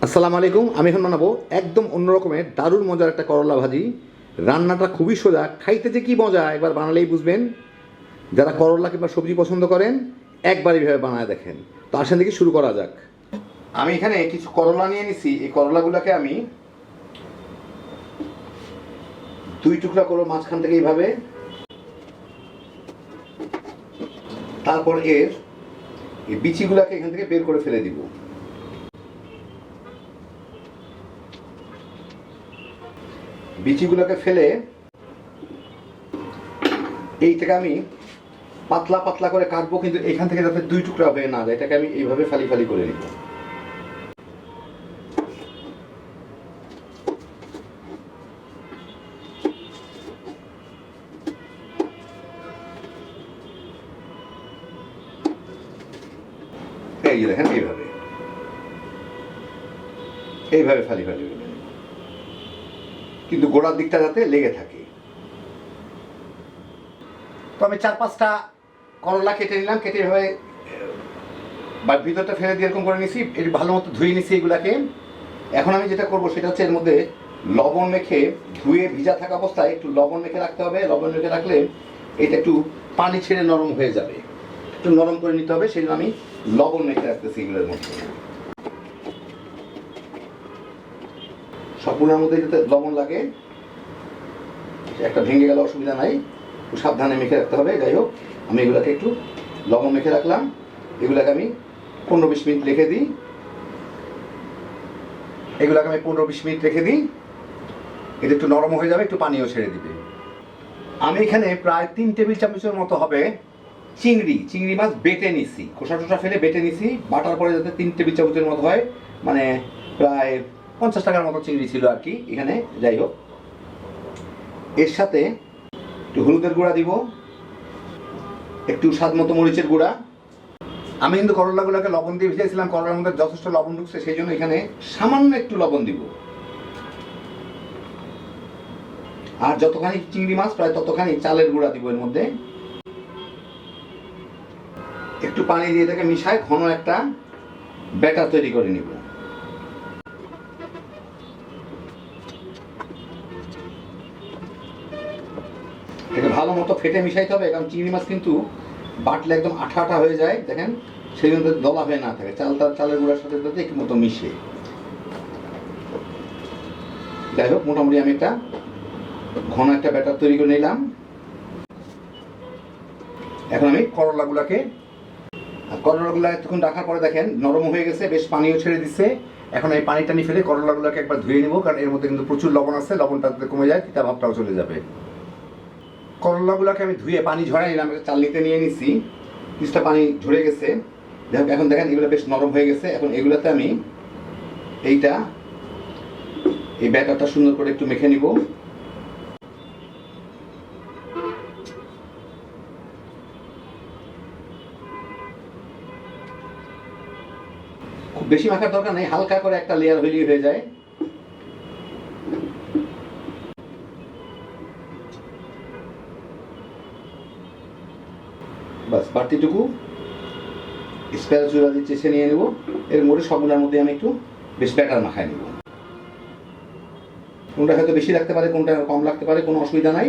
আসসালামু আলাইকুম। আমি এখন বানাবো একদম অন্য রকমের দারুণ মজার একটা করলা ভাজি। রান্নাটা খুবই সোজা, খাইতে যে কী মজা একবার বানালেই বুঝবেন। যারা করলা কিংবা সবজি পছন্দ করেন একবার এইভাবে বানায় দেখেন। তো আসেন দেখি শুরু করা যাক। আমি এখানে কিছু করলা নিয়ে নিছি। এই করলাগুলোকে আমি দুই টুকরা করব মাঝখান থেকে এইভাবে। তারপর এর এই বিচিগুলোকে এখান থেকে বের করে ফেলে দিব। বিচিগুলোকে ফেলে এইটাকে আমি পাতলা পাতলা করে কাটবো, কিন্তু এখান থেকে যাতে দুই টুকরা হয়ে না যায় এটাকে আমি এইভাবে ফালি ফালি করে নিব। এই যে দেখেন এইভাবে এইভাবে ফালি ফালি করে নিব, কিন্তু গোড়ার দিকটা যাতে লেগে থাকে। তো আমি 4-5টা করলা কেটে নিলাম, কেটে এভাবে ভিতরটা ফেলে দিয়ে এরকম করে নিছি। এর ভালো মতো ধুয়ে নিছি এগুলাকে। এখন আমি যেটা করব সেটা হচ্ছে এর মধ্যে লবণ মেখে, ধুয়ে ভিজা থাকা অবস্থায় একটু লবণ মেখে রাখতে হবে। লবণ মেখে রাখলে এটা একটু পানি ছেড়ে নরম হয়ে যাবে, একটু নরম করে নিতে হবে। সেই জন্য আমি লবণ মেখে রাখতেছি এগুলোর মধ্যে। সবগুলোর মধ্যে যাতে লবণ লাগে, একটা ভেঙে গেলে অসুবিধা নাই, একটু সাবধানে মেখে রাখতে হবে। যাই হোক, আমি এগুলোকে একটু লবণ মেখে রাখলাম। এগুলোকে আমি 15-20 মিনিট রেখে দিই। এগুলোকে আমি 15-20 মিনিট রেখে দিই। এটা একটু নরম হয়ে যাবে, একটু পানিও ছেড়ে দিবে। আমি এখানে প্রায় 3 টেবিল চামচের মতো হবে চিংড়ি মাছ বেটে নিছি, খোসা টোসা ফেলে বেটে নিছি। বাটার পরে যাতে 3 টেবিল চামচের মতো হয়, মানে প্রায় 50 টাকার মতো চিংড়ি ছিল আর কি এখানে। যাই হোক, এর সাথে একটু হলুদের গুঁড়া দিব, একটু স্বাদ মতো মরিচের গুঁড়া। আমি কিন্তু করলাগুলোকে লবণ দিয়ে ভিজিয়েছিলাম, করলার মধ্যে যথেষ্ট লবণ ঢুকছে, সেই জন্য এখানে সামান্য একটু লবণ দিব। আর যতখানি চিংড়ি মাছ প্রায় ততখানি চালের গুঁড়া দিব এর মধ্যে। একটু পানি দিয়ে এটাকে মিশায় ঘন একটা ব্যাটার তৈরি করে নিব। এটাকে ভালো মতো ফেটে মিশাইতে হবে, কারণ চিংড়ি মাছ কিন্তু বাটলে একদম আঠা আঠা হয়ে যায়, দেখেন। সেই জন্য দলা হয়ে না থাকে, চালের গুঁড়ার সাথে সাথে একটু মতো মিশে। যাই হোক, মোটামুটি আমি একটা ঘন একটা ব্যাটার তৈরি করে নিলাম। এখন আমি করলাগুলো এতক্ষণ রাখার পরে দেখেন নরম হয়ে গেছে, বেশ পানিও ছেড়ে দিচ্ছে। এখন এই পানি টানি ফেলে করলাগুলোকে একবার ধুয়ে নিব, কারণ এর মধ্যে কিন্তু প্রচুর লবণ আছে, লবণটা কমে যায়, তিতা ভাবটাও চলে যাবে। করলাগুলোকে আমি ধুয়ে পানি ঝরাই নিলাম, চালনিতে নিয়ে নিছি। কিছুটা পানি ঝরে গেছে। এখন দেখেন এগুলো বেশ নরম হয়ে গেছে। এখন এগুলোতে আমি এই ব্যাটারটা সুন্দর করে একটু মেখে নিব। খুব বেশি মাখার দরকার নেই, হালকা করে একটা লেয়ার হইলেই হয়ে যায়। বাস, বাড়তিটুকু স্প্যাচুলা দিয়ে চেষে নিয়ে নেব। এর মধ্যে সবগুলোর মধ্যে আমি একটু বেশ ব্যাটার মাখায় নেব। কোনটা হয়তো বেশি লাগতে পারে, কোনটা কম লাগতে পারে, কোনো অসুবিধা নাই।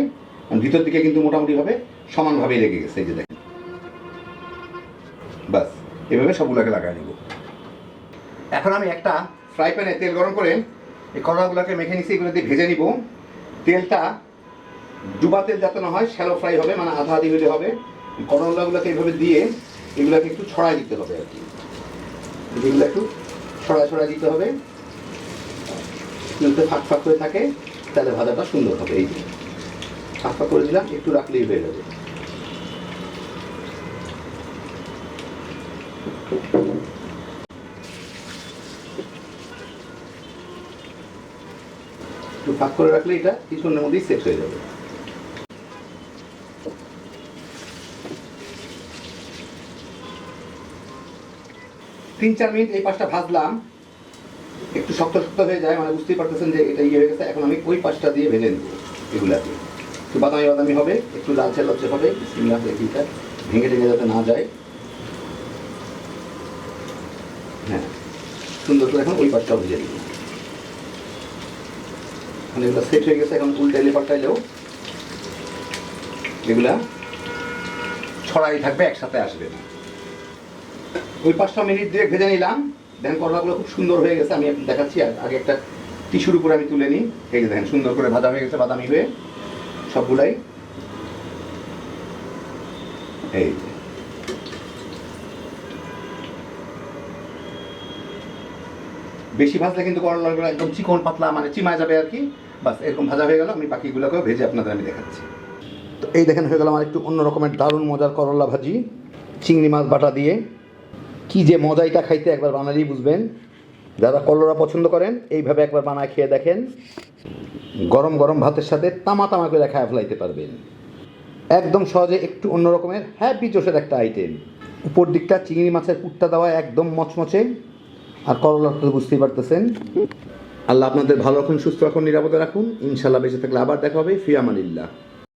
ভিতর দিকে কিন্তু মোটামুটিভাবে সমানভাবেই লেগে গেছে, এই যে দেখেন। বাস, এভাবে সবগুলোকে লাগাই নেব। এখন আমি একটা ফ্রাই প্যানে তেল গরম করে এই করলাগুলোকে মেখে নিচ্ছি, এগুলো দিয়ে ভেজে নিব। তেলটা ডুবা তেল যাতে না হয়, শ্যালো ফ্রাই হবে, মানে আধা আধি হলে হবে। করলাগুলোকে এইভাবে দিয়ে এগুলোকে একটু ছড়াই দিতে হবে আর কি। এগুলো একটু ছড়াই দিতে হবে, যাতে ফাঁক ফাঁক করে থাকে, তাহলে ভাজাটা সুন্দর হবে। এই যে ফাঁক ফাঁক করে দিলাম, একটু রাখলেই হয়ে যাবে। একটু ফাঁক করে রাখলে এটা কিছুক্ষণের মধ্যেই সেট হয়ে যাবে। 3-4 মিনিট এই পাশটা ভাজলাম, একটু শক্ত শক্ত হয়ে যায়, মানে বুঝতেই পারতেছেন যে এটা ইয়ে হয়ে গেছে। এখন আমি ওই পাশটা দিয়ে ভেজে নেব এগুলাকে। একটু বাদামি বাদামি হবে, একটু লালচে লালচে হবে, এইটা ভেঙে টেঙে যাতে না যায়। হ্যাঁ, সুন্দর করে এখন ওই পাশটাও ভেজে দিব। মানে এগুলো সেট হয়ে গেছে, এখন উল্টাইলে পাল্টাইলেও এগুলা ছড়াই থাকবে, একসাথে আসবে না। ওই 5টা মিনিট দিয়ে ভেজে নিলাম। দেখেন করলাগুলো খুব সুন্দর হয়ে গেছে। আমি দেখাচ্ছি, আগে একটা টিস্যুর উপরে আমি তুলে নিই। এই যে দেখেন সুন্দর করে ভাজা হয়ে গেছে, বাদামি হয়ে সবগুলাই। এই যে বেশি ভাজলে কিন্তু করলাগুলো একদম চিকন পাতলা মানে চিমায় যাবে আর কি। বাস এরকম ভাজা হয়ে গেল। আমি বাকিগুলোকেও ভেজে আপনাদের আমি দেখাচ্ছি। তো এই দেখেন হয়ে গেল আমার একটু অন্য রকমের দারুণ মজার করলা ভাজি চিংড়ি মাছ বাটা দিয়ে। কি যে মজা, এটা খাইতে একবার বানালেই বুঝবেন। যারা করলা পছন্দ করেন এইভাবে একবার বানায় খেয়ে দেখেন, গরম গরম ভাতের সাথে তামা তামা করে খায় ফেলাইতে পারবেন। একদম সহজে একটু অন্য রকমের হ্যাপি জোশের একটা আইটেম। উপর দিকটা চিংড়ি মাছের পুরটা দেওয়া একদম মচমচে, আর করলা তো বুঝতেই পারতেছেন। আল্লাহ আপনাদের ভালো রাখুন, সুস্থ রাখুন, নিরাপদে রাখুন। ইনশাল্লাহ বেঁচে থাকলে আবার দেখা হবে। ফি আমানিল্লাহ।